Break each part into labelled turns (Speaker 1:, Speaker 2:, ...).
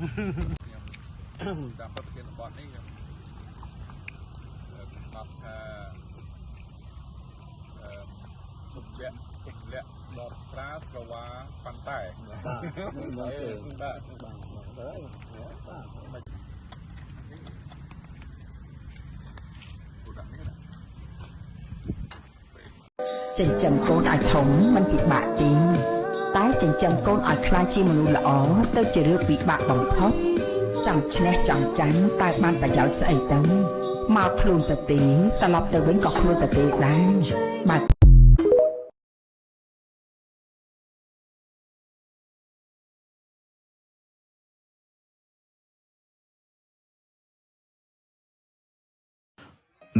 Speaker 1: តាមប្រធានបទនេះខ្ញុំស្ដាប់ថាទម្លាក់ដរស្រាស្រវ៉ាប៉ាន់តែ
Speaker 2: ចិញ្ចឹមកូនឲ្យធំมันពិបាកទេតែចិញ្ចឹមកូនឲ្យខ្លាចជាមនុស្សល្អទៅជារឿងពិបាកបំផុតចង់ឈ្នះចង់ចាញ់តែបានប្រយោជន៍ស្អីទៅមកខ្លួនទៅទេត្រឡប់ទៅវិញក៏ខ្លួនទៅទេដែរបាទ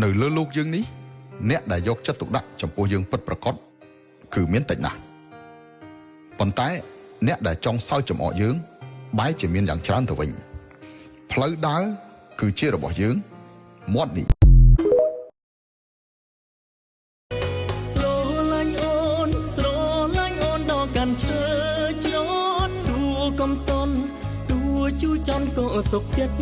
Speaker 3: នៅលើโลกយើងនេះអ្នកដែលយកចិត្តទុកដាក់ចំពោះយើងពិតប្រាកដគឺមានតិចណាស់ប៉ុន្តែអ្នកដែលចង់សើចចំអកយើងបែរជាមានយ៉ាងច្រើនទៅវិញផ្លូវដើរគឺជារបស់យើងមាត់នេះ
Speaker 4: ស្រឡាញ់អូនដល់កាន់ឈើជ្រត់ទួកំសន់ទួជូចន់ក៏សុខចិត្ត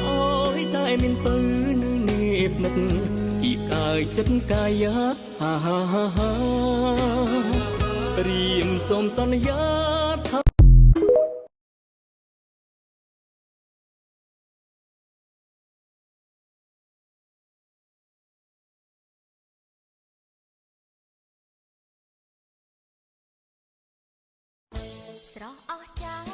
Speaker 4: អូយតែមានពៅនៅនេះនឹកពីកាយចិត្តកាយហាហាហារៀមសូមសន្យាថា
Speaker 5: ស្រស់អស់ចា